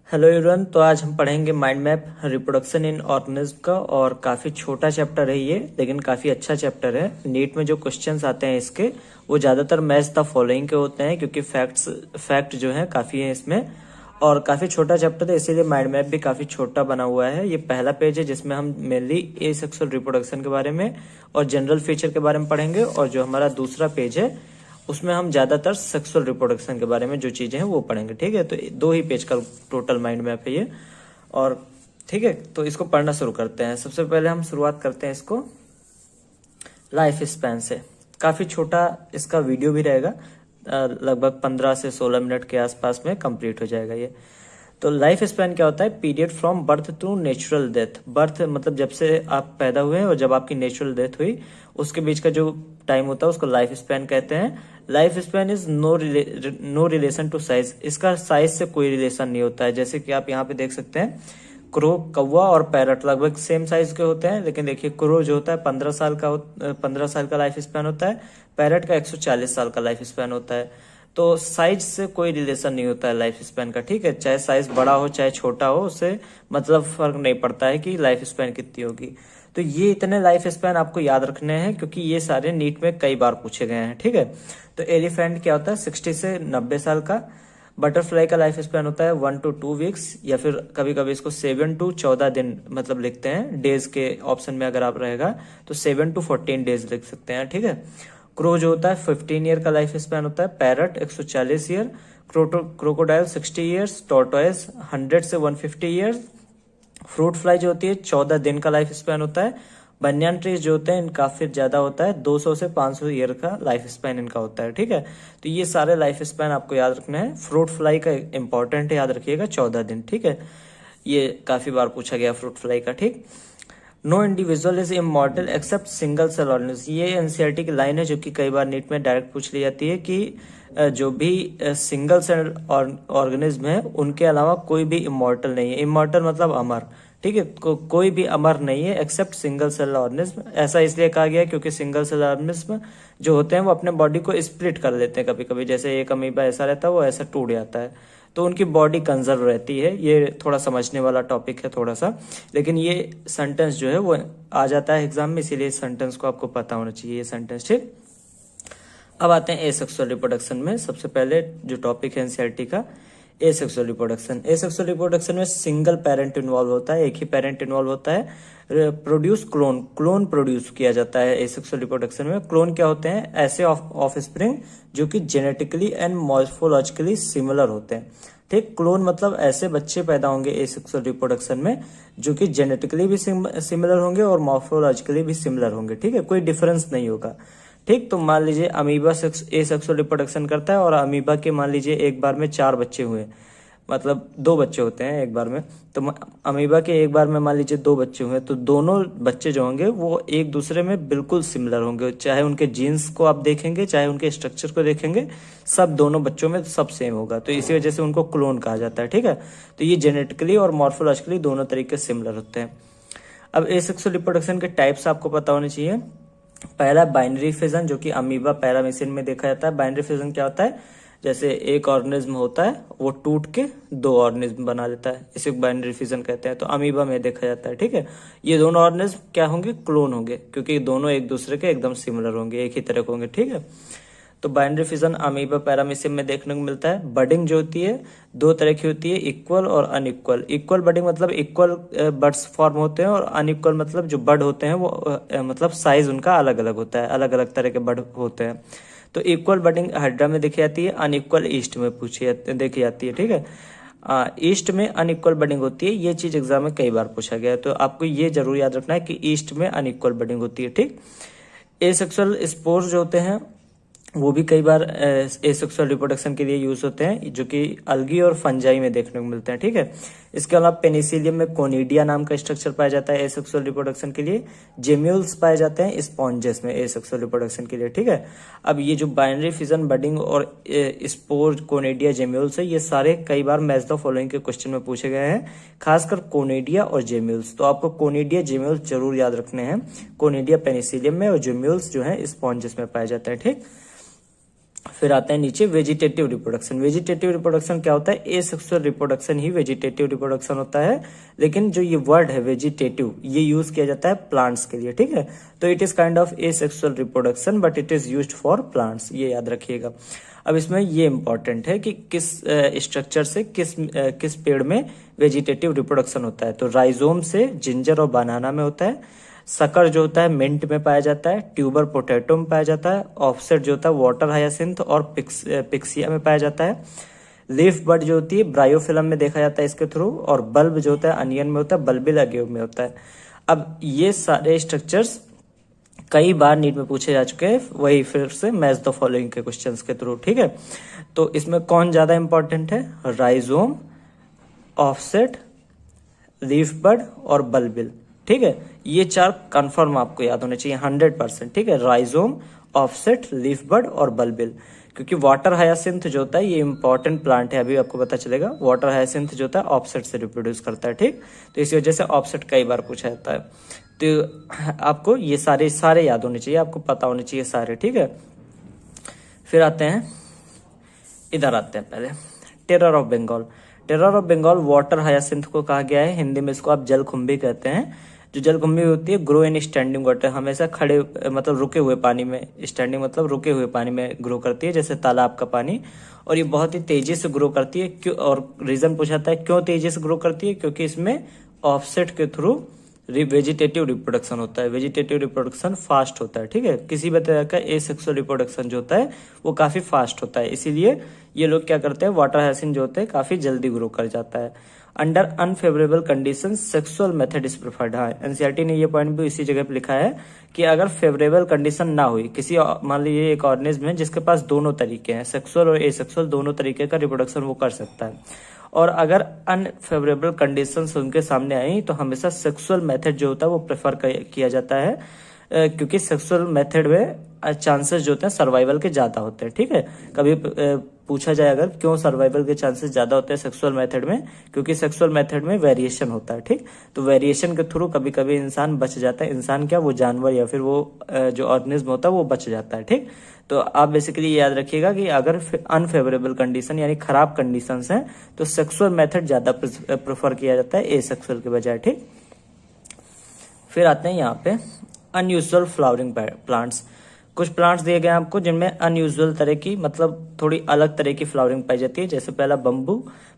Hello everyone. तो आज हम पढ़ेंगे mind map reproduction in organism का। और काफ़ी छोटा चैप्टर है ये, लेकिन काफ़ी अच्छा चैप्टर है। नीट में जो क्वेश्चंस आते हैं इसके वो ज़्यादातर मैच द फॉलोइंग के होते हैं, क्योंकि फैक्ट जो है काफ़ी है इसमें। और काफ़ी छोटा चैप्टर है, इसीलिए माइंड मैप भी काफ़ी छोटा बना हुआ है। ये पहला पेज है जिसमें हम मेनली एसेक्सुअल रिप्रोडक्शन के बारे में और जनरल फीचर के बारे में पढ़ेंगे। और जो हमारा दूसरा पेज है उसमें हम ज्यादातर सेक्सुअल रिप्रोडक्शन के बारे में जो चीजें हैं वो पढ़ेंगे। ठीक है, तो 2 ही पेज का टोटल माइंड मैप है ये। और ठीक है, तो इसको पढ़ना शुरू करते हैं। सबसे पहले हम शुरुआत करते हैं इसको लाइफ स्पैन से। काफी छोटा इसका वीडियो भी रहेगा, लगभग 15 से 16 मिनट के आसपास में कंप्लीट हो जाएगा ये। तो लाइफ स्पैन क्या होता है? Period from birth to natural death. Birth मतलब जब से आप पैदा हुए और जब आपकी नेचुरल डेथ हुई उसके बीच का जो टाइम होता है उसको लाइफ स्पैन कहते हैं। Life span is no relation to size. इसका साइज से कोई रिलेशन नहीं होता है। जैसे कि आप यहाँ पे देख सकते हैं, क्रो, कौवा और पैरट लगभग सेम साइज के होते हैं। लेकिन देखिए, क्रो जो होता है 15 साल का लाइफ स्पैन होता है। पैरट का 140 साल का लाइफ स्पैन होता है। तो साइज से कोई रिलेशन नहीं होता है लाइफ स्पैन का। ठीक है, चाहे साइज बड़ा हो चाहे छोटा हो, उससे मतलब फर्क नहीं पड़ता है कि लाइफ स्पैन कितनी होगी। तो ये इतने लाइफ स्पैन आपको याद रखने हैं, क्योंकि ये सारे नीट में कई बार पूछे गए हैं। ठीक है, तो एलिफेंट क्या होता है? 60 से 90 साल का। बटरफ्लाई का लाइफ स्पैन होता है 1 to 2 वीक्स, या फिर कभी कभी इसको 7 to 14 दिन मतलब लिखते हैं। डेज के ऑप्शन में अगर आप रहेगा तो 7 to 14 डेज लिख सकते हैं। ठीक है, क्रो जो होता है 15 ईयर का लाइफ स्पैन होता है। Parrot 140 year. Crocodile 60 years. Tortoise 100 से 150 ईयर्स। फ्रूट फ्लाई जो होती है 14 दिन का लाइफ स्पैन होता है। बनियान ट्रीज जो होते हैं इनका फिर ज्यादा होता है, 200 से 500 ईयर का लाइफ स्पैन इनका होता है। ठीक है, तो ये सारे लाइफ स्पैन आपको याद रखना है। फ्रूट फ्लाई का इंपॉर्टेंट है, याद रखिएगा 14 दिन। ठीक है, ये काफी बार पूछा गया फ्रूट फ्लाई का। ठीक, no individual is immortal except single cell organism. ये एनसीईआरटी की लाइन है जो कि कई बार नीट में डायरेक्ट पूछ ली जाती है कि जो भी सिंगल सेल ऑर्गेनिज्म है उनके अलावा कोई भी इमॉर्टल नहीं है। इमॉर्टल मतलब अमर। ठीक है, कोई भी अमर नहीं है एक्सेप्ट सिंगल सेल ऑर्गेनिज्म। ऐसा इसलिए कहा गया क्योंकि सिंगल सेल ऑर्गेनिज्म जो होते हैं वो अपने बॉडी को स्प्लिट कर लेते हैं कभी कभी। जैसे एक अमीबा ऐसा रहता है, वो ऐसा टूट जाता है, तो उनकी बॉडी कंजर्व रहती है। ये थोड़ा समझने वाला टॉपिक है थोड़ा सा, लेकिन ये सेंटेंस जो है वो आ जाता है एग्जाम में, इसीलिए इस सेंटेंस को आपको पता होना चाहिए ये सेंटेंस। ठीक, अब आते हैं एसेक्सुअल रिप्रोडक्शन में। सबसे पहले जो टॉपिक है एनसीईआरटी का, एसेक्सुअल रिप्रोडक्शन। एसेक्सुअल रिप्रोडक्शन में सिंगल पेरेंट इन्वॉल्व होता है, एक ही पेरेंट इन्वॉल्व होता है। प्रोड्यूस क्लोन प्रोड्यूस किया जाता है एसेक्सुअल रिप्रोडक्शन में। क्लोन क्या होते हैं? ऐसे ऑफ स्प्रिंग जो कि जेनेटिकली एंड मॉर्फोलॉजिकली सिमिलर होते हैं। ठीक, क्लोन मतलब ऐसे बच्चे पैदा होंगे एसेक्सुअल रिप्रोडक्शन में जो कि जेनेटिकली भी सिमिलर होंगे और मॉर्फोलॉजिकली भी सिमिलर होंगे। ठीक है, कोई डिफरेंस नहीं होगा। ठीक, तो मान लीजिए अमीबा एसेक्सुअल रिप्रोडक्शन करता है और अमीबा के मान लीजिए एक बार में 4 बच्चे हुए, मतलब 2 बच्चे होते हैं एक बार में। तो अमीबा के एक बार में मान लीजिए 2 बच्चे हुए, तो दोनों बच्चे जो होंगे वो एक दूसरे में बिल्कुल सिमिलर होंगे। चाहे उनके जीन्स को आप देखेंगे, चाहे उनके स्ट्रक्चर को देखेंगे, सब दोनों बच्चों में सब सेम होगा। तो इसी वजह से उनको क्लोन कहा जाता है। ठीक है, तो ये जेनेटिकली और मॉर्फोलॉजिकली दोनों तरीके से सिमिलर होते हैं। अब एसेक्सुअल रिप्रोडक्शन के टाइप्स आपको पता होने चाहिए। पहला बाइनरी फिजन, जो कि अमीबा पैरामीसिन में देखा जाता है। बाइनरी फिजन क्या होता है? जैसे एक ऑर्गेनिज्म होता है वो टूट के 2 ऑर्गेनिज्म बना लेता है, इसे बाइनरी फिजन कहते हैं। तो अमीबा में देखा जाता है। ठीक है, ये दोनों ऑर्गेनिज्म क्या होंगे? क्लोन होंगे, क्योंकि दोनों एक दूसरे के एकदम सिमिलर होंगे, एक ही तरह के होंगे। ठीक है, तो बाइनरी फिजन अमीबा पैरामीसियम में देखने को मिलता है। बडिंग जो होती है 2 तरह की होती है, इक्वल और अनइक्वल। इक्वल बडिंग मतलब इक्वल बड्स फॉर्म होते हैं, और अनइक्वल मतलब जो बड होते हैं वो मतलब साइज उनका अलग अलग होता है, अलग अलग तरह के बड होते हैं। तो इक्वल बडिंग हाइड्रा में देखी जाती है, अनइक्वल ईस्ट में देखी जाती है। ठीक है, ईस्ट में अनइक्वल बडिंग होती है। ये चीज एग्जाम में कई बार पूछा गया है, तो आपको ये जरूर याद रखना है कि ईस्ट में अनइक्वल बडिंग होती है। ठीक, एसेक्सुअल स्पोर्स जो होते हैं वो भी कई बार एसेक्सुअल रिप्रोडक्शन के लिए यूज होते हैं, जो कि अलगी और फंजाई में देखने को मिलते हैं। ठीक है, इसके अलावा पेनिसिलियम में कोनिडिया नाम का स्ट्रक्चर पाया जाता है एसेक्सुअल रिप्रोडक्शन के लिए। जेम्यूल्स पाए जाते हैं स्पॉन्जेस में एसेक्सुअल रिप्रोडक्शन के लिए। ठीक है, अब ये जो बाइनरी फिजन, बडिंग और स्पोर, कोनिडिया, जेम्यूल्स है, ये सारे कई बार मैच द फॉलोइंग के क्वेश्चन में पूछे गए हैं, खासकर कोनिडिया और जेम्यूल्स। तो आपको कोनिडिया, जेम्यूल्स जरूर याद रखने हैं। कोनिडिया पेनिसिलियम में और जेम्यूल्स जो है स्पॉन्जेस में पाए जाते हैं। ठीक, फिर आते हैं नीचे वेजिटेटिव रिप्रोडक्शन। वेजिटेटिव रिप्रोडक्शन क्या होता है? एसेक्सुअल रिप्रोडक्शन ही वेजिटेटिव रिप्रोडक्शन होता है, लेकिन जो ये वर्ड है वेजिटेटिव ये यूज किया जाता है प्लांट्स के लिए, ठीक है। तो it is kind of asexual reproduction but it is used for plants, ये याद रखिएगा। अब इसमें ये इंपॉर्टेंट है कि किस स्ट्रक्चर से किस पेड़ में वेजिटेटिव रिप्रोडक्शन होता है। तो राइजोम से जिंजर और बनाना में होता है, सकर जो होता है मिंट में पाया जाता है, ट्यूबर पोटैटो में पाया जाता है, ऑफसेट जो होता है वाटर हायासिंथ और पिक्सिया में पाया जाता है, लीफ बड जो होती है ब्रायोफिलम में देखा जाता है इसके थ्रू, और बल्ब जो होता है अनियन में होता है, बल्बिल अगेव में होता है। अब ये सारे स्ट्रक्चर्स कई बार नीट में पूछे जा चुके हैं, वही फिर से मैच द फॉलोइंग के क्वेश्चंस के थ्रू, ठीक है। तो इसमें कौन ज्यादा इंपॉर्टेंट है? राइजोम, ऑफसेट, लीफ बड और बल्बिल, ठीक है। ये चार कंफर्म आपको याद होने चाहिए 100%, ठीक है। राइजोम, ऑफसेट, लीफ बड और बल्बिल, क्योंकि वाटर हायासिंथ जो होता है ये इंपॉर्टेंट प्लांट है, अभी आपको पता चलेगा। वाटर हायासिंथ जो होता है ऑफसेट से रिप्रोड्यूस करता है, ठीक। तो इसी वजह से ऑफसेट कई बार पूछा जाता है। तो आपको ये सारे याद होने चाहिए, आपको पता होने चाहिए सारे, ठीक है। फिर आते हैं, इधर आते हैं पहले, terror of Bengal. Terror of Bengal water hyacinth को कहा गया है, हिंदी में इसको आप जलकुंभी कहते हैं। जो जलकुंभी होती है ग्रो इन स्टैंडिंग वाटर, हमेशा खड़े मतलब रुके हुए पानी में, स्टैंडिंग मतलब रुके हुए पानी में ग्रो करती है, जैसे तालाब का पानी। और ये बहुत ही तेजी से ग्रो करती है। क्यों? और रीजन पूछाता है क्यों तेजी से ग्रो करती है? क्योंकि इसमें ऑफसेट के थ्रू वेजिटेटिव रिप्रोडक्शन होता है। वेजिटेटिव रिप्रोडक्शन फास्ट होता है, ठीक है। किसी भी तरह का एसेक्सुअल रिप्रोडक्शन जो होता है वो काफी फास्ट होता है, इसीलिए ये लोग क्या करते हैं, वाटर हायासिंथ जो होते हैं काफी जल्दी ग्रो कर जाता है। Under unfavourable condition sexual method is preferred. हाँ, एनसीईआरटी ने ये पॉइंट भी इसी जगह पे लिखा है कि अगर फेवरेबल कंडीशन ना हुई, किसी मान लीजिए एक ऑर्गेनिज्म है जिसके पास दोनों तरीके हैं, सेक्सुअल और एसेक्सुअल दोनों तरीके का रिप्रोडक्शन वो कर सकता है, और अगर अनफेवरेबल कंडीशंस उनके सामने आई तो हमेशा सेक्सुअल मेथड जो होता है वो प्रेफर किया जाता है, क्योंकि सेक्सुअल मेथड में चांसेस जो होते हैं सर्वाइवल के ज्यादा होते हैं, ठीक है। कभी पूछा जाए अगर क्यों सर्वाइवल के चांसेस ज्यादा होते हैं सेक्सुअल मेथड में, क्योंकि सेक्सुअल मेथड में वेरिएशन होता है, ठीक। तो वेरिएशन के थ्रू कभी कभी इंसान बच जाता है, इंसान क्या वो जानवर या फिर वो जो ऑर्गेनिज्म होता है वो बच जाता है, ठीक। तो आप बेसिकली याद रखिएगा कि अगर अनफेवरेबल कंडीशन यानी खराब कंडीशंस हैं तो सेक्सुअल मेथड ज्यादा प्रेफर किया जाता है एसेक्सुअल के बजाय, ठीक। फिर आते हैं यहाँ पे अनयूजुअल फ्लावरिंग प्लांट्स। कुछ प्लांट्स दिए गए हैं आपको जिनमें अनयूजुअल तरह की मतलब थोड़ी अलग तरह की फ्लावरिंग पाई जाती है। जैसे पहला बम्बू।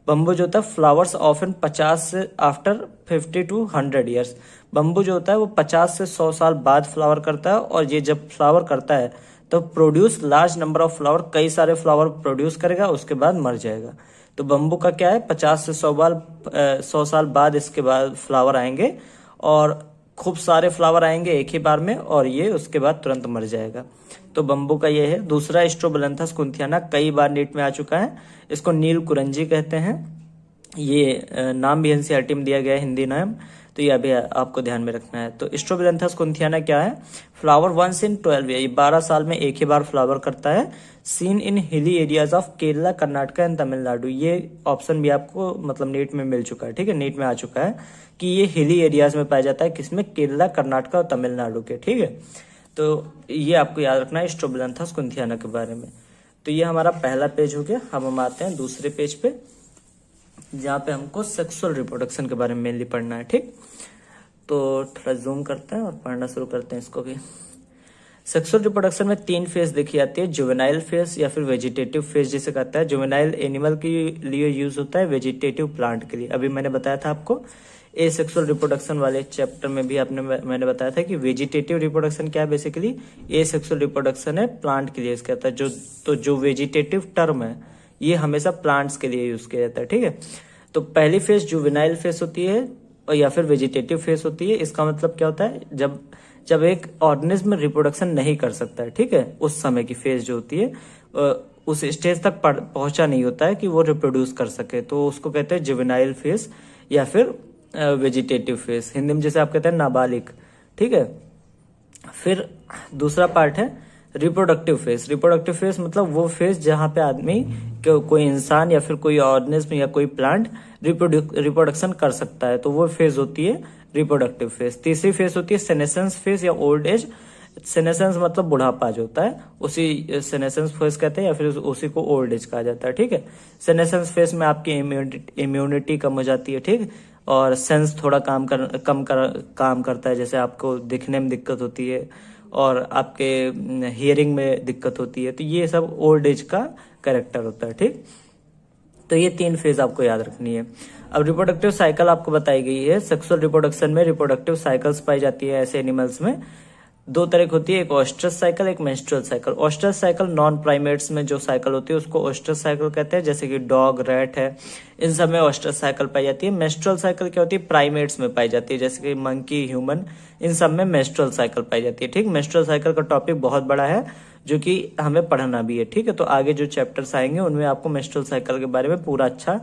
बम्बू जो होता है फ्लावर्स ऑफन 50 से आफ्टर 50 to 100 ईयर्स। बम्बू जो होता है वो 50 से 100 साल बाद फ्लावर करता है, और ये जब फ्लावर करता है तो produce large number of flower, कई सारे फ्लावर प्रोड्यूस करेगा, उसके बाद मर जाएगा। तो बम्बू का क्या है, 50 से 100 साल बाद इसके बाद फ्लावर आएंगे, और खूब सारे फ्लावर आएंगे एक ही बार में, और ये उसके बाद तुरंत मर जाएगा। तो बम्बू का ये है। दूसरा स्ट्रोबेलेंथस कुंथियाना, कई बार नीट में आ चुका है, इसको नील कुरंजी कहते हैं। ये नाम भी एनसीईआरटी में दिया गया है, हिंदी नाम, तो ये अभी आपको ध्यान में रखना है। तो स्ट्रोबेलेंथस कुंथियाना क्या है, फ्लावर वंस इन 12 ईयर, 12 साल में एक ही बार फ्लावर करता है। Seen in hilly areas of Kerala, Karnataka and Tamil Nadu. ये ऑप्शन भी आपको मतलब नीट में मिल चुका है, ठीक है, नीट में आ चुका है कि ये हिली एरियाज में पाया जाता है, किसमें, केरला, कर्नाटका और तमिलनाडु के, ठीक है। तो ये आपको याद रखना है स्ट्रोबेलेंथस कुंथियाना के बारे में। तो ये हमारा पहला पेज हो गया। अब हम आते हैं दूसरे पेज पे, जहाँ पे हमको सेक्सुअल रिप्रोडक्शन के बारे में मेनली पढ़ना है, ठीक। तो थोड़ा जूम करते हैं और पढ़ना शुरू करते हैं इसको भी। सेक्सुअल रिप्रोडक्शन में 3 फेज देखी जाती है, जुवेनाइल फेज या फिर वेजिटेटिव फेज जिसे कहता है। जुवेनाइल एनिमल के लिए यूज होता है, वेजिटेटिव प्लांट के लिए। अभी मैंने बताया था आपको एसेक्सुअल रिप्रोडक्शन वाले चैप्टर में भी मैंने बताया था कि वेजिटेटिव रिप्रोडक्शन क्या है, बेसिकली एसेक्सुअल रिप्रोडक्शन है प्लांट के लिए यूज कहता है। जो वेजिटेटिव टर्म है ये हमेशा प्लांट्स के लिए यूज किया जाता है, ठीक है। तो पहली फेज जुवेनाइल फेज होती है और या फिर वेजिटेटिव फेज होती है। इसका मतलब क्या होता है, जब एक ऑर्गेनिज्म रिप्रोडक्शन नहीं कर सकता है, ठीक है, उस समय की फेज जो होती है उस स्टेज तक पहुंचा नहीं होता है कि वो रिप्रोड्यूस कर सके, तो उसको कहते हैं जुवेनाइल फेज या फिर वेजिटेटिव फेज, हिंदी में जैसे आप कहते हैं नाबालिग, ठीक है। फिर दूसरा पार्ट है रिप्रोडक्टिव फेज। रिप्रोडक्टिव फेज मतलब वो फेज जहां पे आदमी कोई इंसान या फिर कोई ऑर्गेनिज्म या कोई प्लांट रिप्रोडक्शन कर सकता है, तो वो फेज होती है रिप्रोडक्टिव फेज। तीसरी फेज होती है सेनेसेंस फेज या ओल्ड एज, सेनेसेंस मतलब बुढ़ापा जो होता है, उसी सेनेसेंस फेज कहते हैं या फिर उसी को ओल्ड एज कहा जाता है। ठीक है, सेनेसेंस फेज में आपकी इम्यूनिटी कम हो जाती है। ठीक, और सेंस थोड़ा काम करता है, जैसे आपको दिखने में दिक्कत होती है और आपके हियरिंग में दिक्कत होती है, तो ये सब ओल्ड एज का कैरेक्टर होता है। ठीक, तो ये 3 फेज आपको याद रखनी है। अब रिप्रोडक्टिव साइकिल आपको बताई गई है। सेक्सुअल रिप्रोडक्शन में रिप्रोडक्टिव साइकिल्स पाई जाती है ऐसे एनिमल्स में। 2 तरह की होती है, एक ऑस्ट्रस साइकिल, एक menstrual cycle. Oestrus cycle non primates में जो साइकिल होती है उसको ऑस्ट्रस साइकिल कहते हैं, जैसे कि डॉग, रैट है, इन सब में ऑस्ट्रस साइकिल पाई जाती है। मेंस्ट्रुअल साइकिल क्या होती है, प्राइमेट्स में पाई जाती है, जैसे कि मंकी, ह्यूमन, इन सब में मेंस्ट्रुअल साइकिल पाई जाती है। ठीक, मेंस्ट्रुअल साइकिल का टॉपिक बहुत बड़ा है जो कि हमें पढ़ना भी है। ठीक है, तो आगे जो चैप्टर्स आएंगे उनमें आपको मेंस्ट्रुअल साइकिल के बारे में पूरा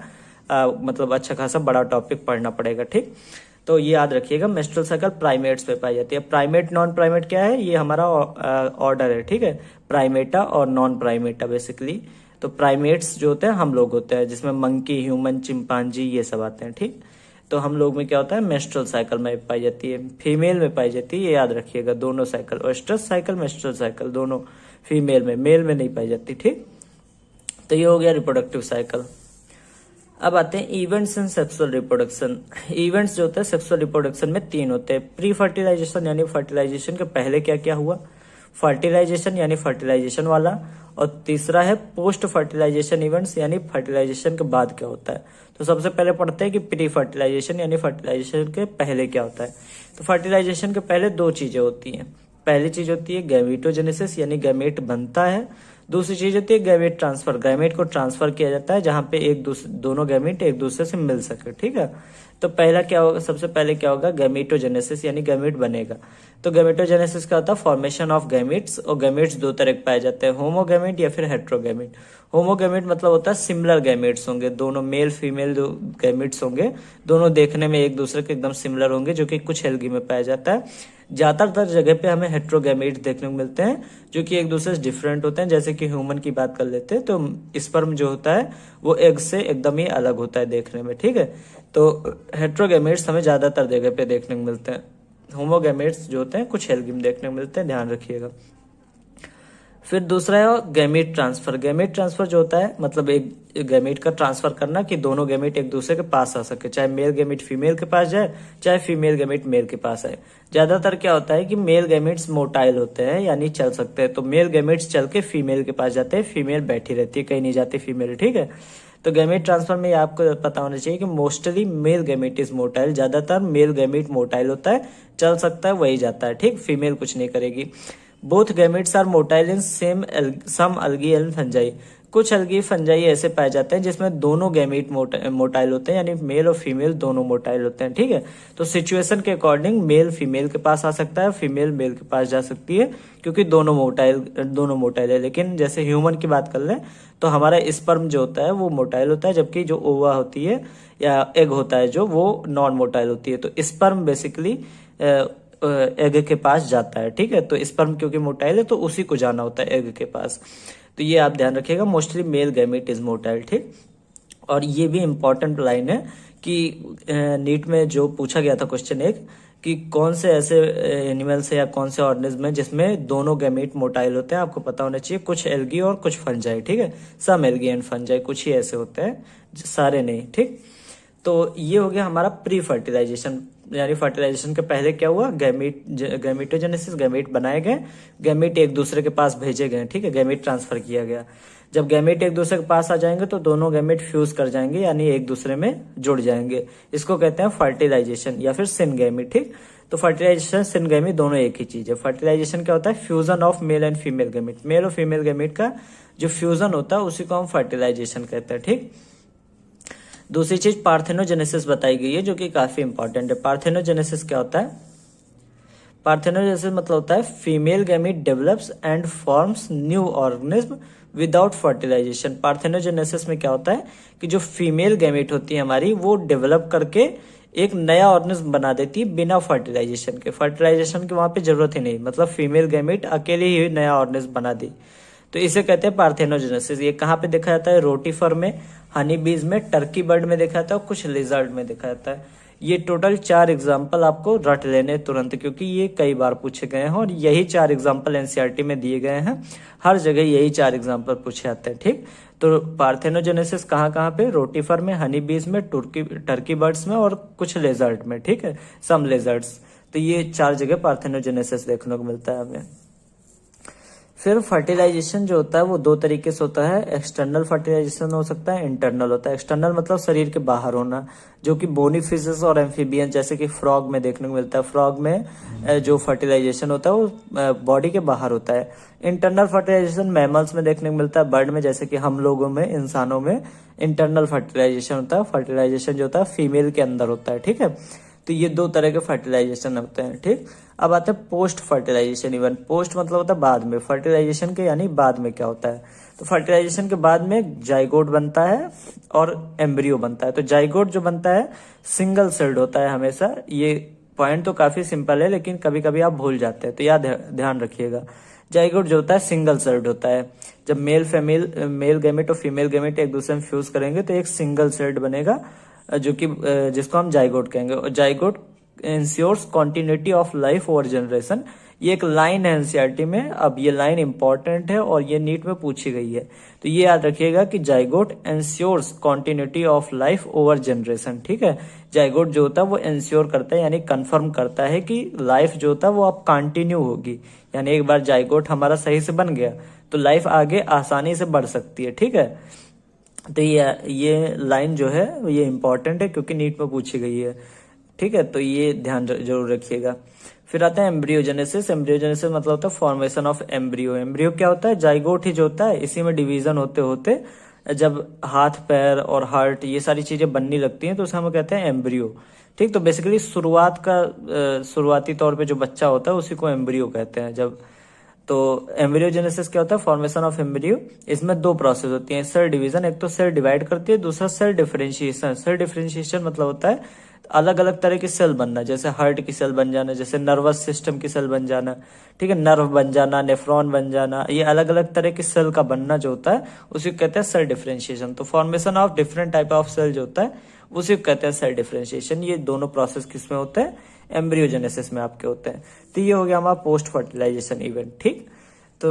मतलब अच्छा खासा बड़ा टॉपिक पढ़ना पड़ेगा। ठीक, तो ये याद रखिएगा, मेंस्ट्रुअल साइकिल प्राइमेट्स में पाई जाती है। प्राइमेट, नॉन प्राइमेट क्या है, ये हमारा ऑर्डर है। ठीक है, प्राइमेटा और नॉन प्राइमेटा बेसिकली। तो प्राइमेट्स जो होते हैं हम लोग होते हैं, जिसमें मंकी, ह्यूमन, चिंपांजी ये सब आते हैं। ठीक, तो हम लोग में क्या होता है, मेंस्ट्रुअल साइकिल में पाई जाती है, फीमेल में पाई जाती है, ये याद रखिएगा। दोनों साइकिल, ओएस्ट्रस साइकिल, मेंस्ट्रुअल साइकिल, दोनों फीमेल में, मेल में नहीं पाई जाती। ठीक, तो ये हो गया रिप्रोडक्टिव साइकिल। अब आते हैं events in sexual reproduction. Events जो होते हैं सेक्सुअल रिप्रोडक्शन में 3 होते हैं। प्री फर्टिलाइजेशन यानी फर्टिलाइजेशन के पहले क्या क्या हुआ, फर्टिलाइजेशन यानी फर्टिलाइजेशन वाला, और तीसरा है पोस्ट फर्टिलाइजेशन इवेंट्स यानी फर्टिलाइजेशन के बाद क्या होता है। तो सबसे पहले पढ़ते हैं कि प्री फर्टिलाइजेशन यानी फर्टिलाइजेशन के पहले क्या होता है। तो फर्टिलाइजेशन के पहले 2 चीजें होती हैं। पहली चीज होती है गैमेटोजेनेसिस यानी गैमेट बनता है। दूसरी चीज होती है गैमेट ट्रांसफर, गैमेट को ट्रांसफर किया जाता है जहां पे दोनों गैमेट एक दूसरे से मिल सके। ठीक है, तो पहला क्या होगा, सबसे पहले क्या होगा, गैमेटोजेनेसिस यानी गैमेट बनेगा। तो गैमेटोजेनेसिस क्या होता है, फॉर्मेशन ऑफ गैमेट्स। और गैमेट्स 2 तरह के पाए जाते हैं, होमोगैमेट या फिर हेट्रोगैमेट। होमोगैमेट मतलब होता है सिमिलर गैमेट्स होंगे, दोनों मेल फीमेल जो गैमेट्स होंगे दोनों देखने में एक दूसरे के एकदम सिमिलर होंगे, जो कि कुछ एल्गी में पाया जाता है। ज्यादातर जगह पे हमें हेट्रोगैमेट देखने को मिलते हैं जो कि एक दूसरे से डिफरेंट होते हैं। जैसे कि ह्यूमन की बात कर लेते हैं तो स्पर्म जो होता है वो एग से एकदम ही अलग होता है देखने में। ठीक है, तो हेट्रोगैमेट्स हमें ज्यादातर जगह पे देखने को मिलते हैं। होमोगैमेट्स जो होते हैं कुछ एल्गी में देखने को मिलते हैं, ध्यान रखिएगा। फिर दूसरा है गैमेट ट्रांसफर। गैमेट ट्रांसफर जो होता है मतलब एक गैमेट का ट्रांसफर करना कि दोनों गैमेट एक दूसरे के पास आ सके, चाहे मेल गैमेट फीमेल के पास जाए चाहे फीमेल गैमेट मेल के पास आए। ज्यादातर क्या होता है कि मेल गैमेट्स मोटाइल होते हैं यानी चल सकते हैं, तो मेल गैमेट्स चल के फीमेल के पास जाते हैं, फीमेल बैठी रहती है, कहीं नहीं जाती फीमेल। ठीक है, तो गैमेट ट्रांसफर में आपको पता होना चाहिए कि mostly male gamete is motile, ज्यादातर मेल गैमेट मोटाइल होता है, चल सकता है वही जाता है। ठीक, फीमेल कुछ नहीं करेगी। Both gametes are motile in some algae and fungi. कुछ अलगी फंजाई ऐसे पाए जाते हैं जिसमें दोनों गैमेट मोटाइल होते हैं, यानी मेल और फीमेल दोनों मोटाइल होते हैं। ठीक है, तो सिचुएशन के अकॉर्डिंग मेल फीमेल के पास आ सकता है, फीमेल मेल के पास जा सकती है, क्योंकि दोनों मोटाइल है। लेकिन जैसे ह्यूमन की बात कर लें तो हमारा स्पर्म जो होता है वो मोटाइल होता है, जबकि जो ओवा होती है या एग होता है जो वो नॉन मोटाइल होती है। तो स्पर्म बेसिकली एग के पास जाता है। ठीक है, तो स्पर्म क्योंकि मोटाइल है तो उसी को जाना होता है एग के पास। तो ये आप ध्यान रखिएगा, mostly male gamete is motile. ठीक, और ये भी इंपॉर्टेंट लाइन है कि नीट में जो पूछा गया था क्वेश्चन एक कि कौन से ऐसे एनिमल्स है या कौन से ऑर्गेनिज्म है जिसमें दोनों गैमेट मोटाइल होते हैं, आपको पता होना चाहिए। कुछ एल्गी और कुछ फंजाई। ठीक है, सम एल्गी एंड फंजाई, कुछ ही ऐसे होते हैं, सारे नहीं। ठीक, तो ये हो गया हमारा प्री फर्टिलाइजेशन, यानी फर्टिलाइजेशन के पहले क्या हुआ, गैमेटोजेनेसिस, गैमेट बनाए गए, गैमेट एक दूसरे के पास भेजे गए। ठीक है, गैमेट ट्रांसफर किया गया। जब गैमेट एक दूसरे के पास आ जाएंगे तो दोनों गैमेट फ्यूज कर जाएंगे, यानी एक दूसरे में जुड़ जाएंगे। इसको कहते हैं फर्टिलाइजेशन या फिर सिनगैमी। ठीक, तो फर्टिलाइजेशन सिनगैमी दोनों एक ही चीज है। फर्टिलाइजेशन क्या होता है, fusion of male and female gamete, male और फीमेल गैमेट का जो फ्यूजन होता है उसी को हम फर्टिलाइजेशन कहते हैं। ठीक, दूसरी चीज पार्थेनोजेनेसिस बताई गई है जो कि काफी इंपॉर्टेंट है। पार्थेनोजेनेसिस क्या होता है, पार्थेनोजेनेसिस मतलब होता है female gamete develops and forms new organism without fertilisation. Parthenogenesis में क्या होता है कि जो फीमेल गैमेट होती है हमारी वो डेवलप करके एक नया ऑर्गेनिज्म बना देती है बिना फर्टिलाइजेशन के। फर्टिलाइजेशन की वहां पे जरूरत ही नहीं, मतलब फीमेल गैमेट अकेले ही नया ऑर्गेनिज्म बना दी, तो इसे कहते हैं पार्थेनोजेनेसिस। ये कहाँ पे देखा जाता है, रोटिफर में, हनी बीज में, टर्की बर्ड में देखा जाता है और कुछ लिजर्ड में देखा जाता है। ये टोटल 4 एग्जाम्पल आपको रट लेने तुरंत, क्योंकि ये कई बार पूछे गए हैं और यही 4 एग्जाम्पल एनसीईआरटी में दिए गए हैं। हर जगह यही 4 एग्जाम्पल पूछे जाते हैं। ठीक, तो पार्थेनोजेनेसिस कहाँ कहाँ पे? रोटीफर में, हनी बीज में, टर्की बर्ड्स में और कुछ लेजर्ड में। ठीक है, सम लेजर्ड्स। तो ये 4 जगह पार्थेनोजेनेसिस देखने को मिलता है हमें। फिर फर्टिलाइजेशन जो होता है वो 2 तरीके से होता है। एक्सटर्नल फर्टिलाइजेशन हो सकता है, इंटरनल होता है। एक्सटर्नल मतलब शरीर के बाहर होना, जो कि बोनी फिशेस और एम्फीबियन जैसे कि फ्रॉग में देखने को मिलता है। फ्रॉग में जो फर्टिलाइजेशन होता है वो बॉडी के बाहर होता है। इंटरनल फर्टिलाइजेशन मैमल्स में देखने को मिलता है, बर्ड में, जैसे कि हम लोगों में, इंसानों में इंटरनल फर्टिलाइजेशन होता है। फर्टिलाइजेशन जो होता है फीमेल के अंदर होता है। ठीक है, तो ये 2 तरह के फर्टिलाइजेशन होते हैं। ठीक, अब आते हैं पोस्ट फर्टिलाइजेशन इवेंट। पोस्ट मतलब होता है बाद में, फर्टिलाइजेशन के यानी बाद में क्या होता है। तो फर्टिलाइजेशन के बाद में जाइगोट बनता है और एम्ब्रियो बनता है। तो जाइगोट जो बनता है सिंगल सेल्ड होता है हमेशा। ये पॉइंट तो काफी सिंपल है लेकिन कभी कभी आप भूल जाते हैं, तो याद ध्यान रखिएगा। जाइगोट जो होता है सिंगल सेल्ड होता है। जब मेल गैमेट और फीमेल गैमेट एक दूसरे में फ्यूज करेंगे तो एक सिंगल सेल्ड बनेगा, जो कि जिसको हम जाइगोट कहेंगे। और zygote ensures continuity of life over generation. ये एक लाइन है एनसीईआरटी में। अब ये लाइन इंपॉर्टेंट है और ये नीट में पूछी गई है, तो ये याद रखिएगा कि zygote ensures continuity of life over generation. ठीक है, जाइगोट जो होता है वो इंश्योर करता है यानी कंफर्म करता है कि लाइफ जो होता है वो अब कंटिन्यू होगी। यानी एक बार जाइगोट हमारा सही से बन गया तो लाइफ आगे आसानी से बढ़ सकती है। ठीक है, तो ये लाइन जो है ये इंपॉर्टेंट है क्योंकि नीट में पूछी गई है। ठीक है, तो ये ध्यान जरूर रखिएगा। फिर आता है एम्ब्रियोजेनेसिस। एम्ब्रियोजेनेसिस मतलब होता है फॉर्मेशन ऑफ एम्ब्रियो। एम्ब्रियो क्या होता है? जाइगोट ही जो होता है, इसी में डिवीजन होते होते जब हाथ पैर और हार्ट ये सारी चीजें बनने लगती हैं तो उसे हम कहते हैं एम्ब्रियो। ठीक, तो बेसिकली शुरुआती तौर पे जो बच्चा होता है उसी को एम्ब्रियो कहते हैं। जब तो एम्ब्रियोजेनेसिस क्या होता है? Formation of embryo. इसमें 2 प्रोसेस होती हैं, सेल डिवीजन, एक तो सेल डिवाइड करती है, दूसरा सेल डिफरेंशिएशन। सेल डिफरेंशिएशन मतलब होता है अलग अलग तरह की सेल बनना, जैसे हार्ट की सेल बन जाना, जैसे नर्वस सिस्टम की सेल बन जाना। ठीक है, नर्व बन जाना, नेफ्रॉन बन जाना, ये अलग अलग तरह की सेल का बनना जो होता है उसी को कहते हैं सेल डिफरेंशिएशन। तो formation of different type of cell जो होता है उसी को कहते हैं सेल डिफरेंशिएशन। ये दोनों प्रोसेस किसमें होते हैं? एम्ब्रियोजेनेसिस में आपके होते हैं। तो ये हो गया हमारा पोस्ट फर्टिलाइजेशन इवेंट। ठीक, तो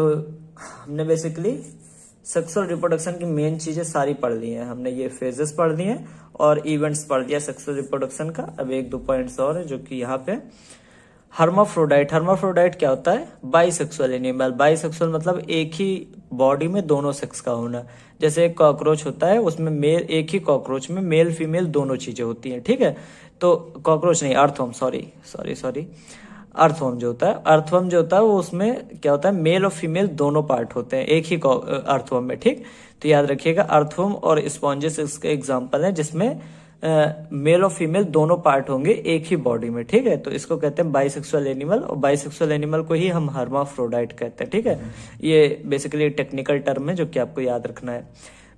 हमने बेसिकली सेक्सुअल रिप्रोडक्शन की मेन चीजें सारी पढ़ ली हैं। हमने ये फेजेस पढ़ ली हैं और इवेंट्स पढ़ लिया सेक्सुअल रिप्रोडक्शन का। अब 1-2 पॉइंट्स और है जो कि यहाँ पे हर्माफ्रोडाइट। हर्माफ्रोडाइट क्या होता है? Bisexual animal. बाइसेक्सुअल मतलब एक ही बॉडी में दोनों सेक्स का होना। जैसे एक कॉकरोच होता है, उसमें मेल, एक ही कॉकरोच में मेल फीमेल दोनों चीजें होती हैं। ठीक है, तो कॉकरोच नहीं, अर्थवर्म, सॉरी अर्थवर्म जो होता है वो उसमें क्या होता है? मेल और फीमेल दोनों पार्ट होते हैं एक ही अर्थवर्म में। ठीक, तो याद रखिएगा अर्थवर्म और स्पॉन्जेस इसके एग्जांपल हैं जिसमें मेल और फीमेल दोनों पार्ट होंगे एक ही बॉडी में। ठीक है, तो इसको कहते हैं बाइसेक्सुअल एनिमल और बाइसेक्सुअल एनिमल को ही हम हर्माफ्रोडाइट कहते हैं। ठीक है, ये बेसिकली टेक्निकल टर्म है जो कि आपको याद रखना है।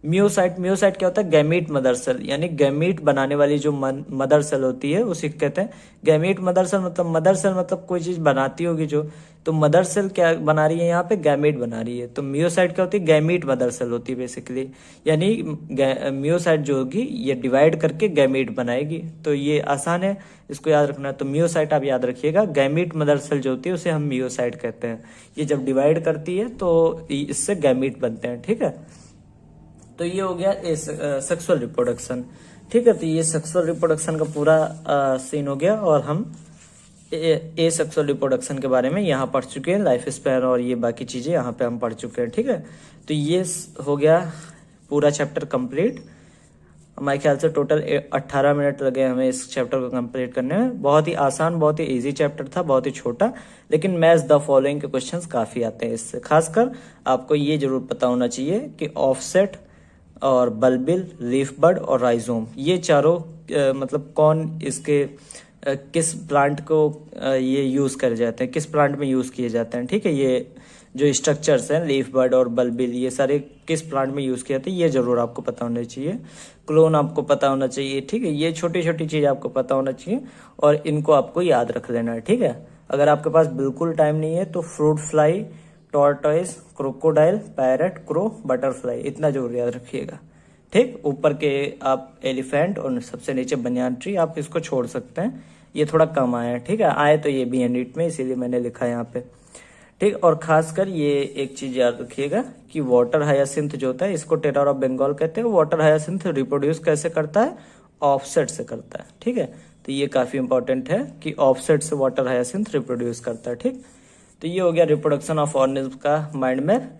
म्यूसाइट क्या होता है? गैमीट मदर सेल, यानी गैमीट बनाने वाली जो मदर सेल होती है उसी को कहते हैं गैमीट मदर सेल। मतलब कोई चीज बनाती होगी जो, तो मदर सेल क्या बना रही है यहाँ पे? गैमीट बना रही है। तो म्यूसाइट क्या होती है? गैमीट मदर सेल होती है बेसिकली, यानी म्यूसाइट जो होगी ये डिवाइड करके गैमीट बनाएगी। तो ये आसान है, इसको याद रखना है। तो म्यूसाइट आप याद रखिएगा, गैमीट मदर सेल जो होती है उसे हम म्यूसाइट कहते हैं। ये जब डिवाइड करती है तो इससे गैमीट बनते हैं। ठीक है, तो ये हो गया सेक्सुअल रिप्रोडक्शन। ठीक है, तो ये सेक्सुअल रिप्रोडक्शन का पूरा सीन हो गया और हम ए सेक्सुअल रिप्रोडक्शन के बारे में यहाँ पढ़ चुके हैं। लाइफ स्पैन और ये बाकी चीजें यहाँ पे हम पढ़ चुके हैं। ठीक है, तो ये हो गया पूरा चैप्टर कंप्लीट। हमारे ख्याल से टोटल 18 मिनट लगे हमें इस चैप्टर को कंप्लीट करने में। बहुत ही आसान, बहुत ही इजी चैप्टर था, बहुत ही छोटा, लेकिन मैच द फॉलोइंग के क्वेश्चंस काफी आते हैं इससे। खासकर आपको ये जरूर पता होना चाहिए कि ऑफसेट और बल्बिल, लीफ बड और राइजोम, ये चारों मतलब कौन इसके किस प्लांट को ये यूज करे जाते हैं, किस प्लांट में यूज किए जाते हैं। ठीक है, ये जो स्ट्रक्चर्स हैं लीफ बड और बल्बिल ये सारे किस प्लांट में यूज किए जाते हैं ये जरूर आपको पता होना चाहिए। क्लोन आपको पता होना चाहिए। ठीक है, ये छोटी छोटी चीज आपको पता होना चाहिए और इनको आपको याद रख लेना है। ठीक है, अगर आपके पास बिल्कुल टाइम नहीं है तो fruit fly, tortoise, crocodile, parrot, crow, butterfly, इतना जरूर याद रखिएगा। ठीक, ऊपर के आप एलिफेंट और सबसे नीचे बनियान ट्री, आप इसको छोड़ सकते हैं, ये थोड़ा कम आया है। ठीक है, आए तो ये भी है नीट में, इसीलिए मैंने लिखा है यहाँ पे। ठीक, और खासकर ये एक चीज याद रखिएगा कि वाटर हायासिंथ जो होता है, इसको टेरर ऑफ बंगाल कहते हैं। वाटर हायासिंथ रिप्रोड्यूस कैसे करता है? ऑफसेट से करता है। ठीक है, तो ये काफी इंपॉर्टेंट है कि ऑफसेट से वाटर हायासिंथ रिप्रोड्यूस करता है। ठीक, तो ये हो गया रिप्रोडक्शन ऑफ ऑर्गेनिज्म का माइंड मैप।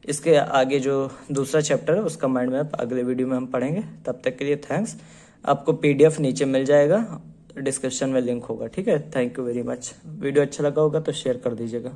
इसके आगे जो दूसरा चैप्टर है उसका माइंड मैप अगले वीडियो में हम पढ़ेंगे। तब तक के लिए थैंक्स। आपको पीडीएफ नीचे मिल जाएगा, डिस्क्रिप्शन में लिंक होगा। ठीक है, thank you very much. Video अच्छा लगा होगा तो शेयर कर दीजिएगा।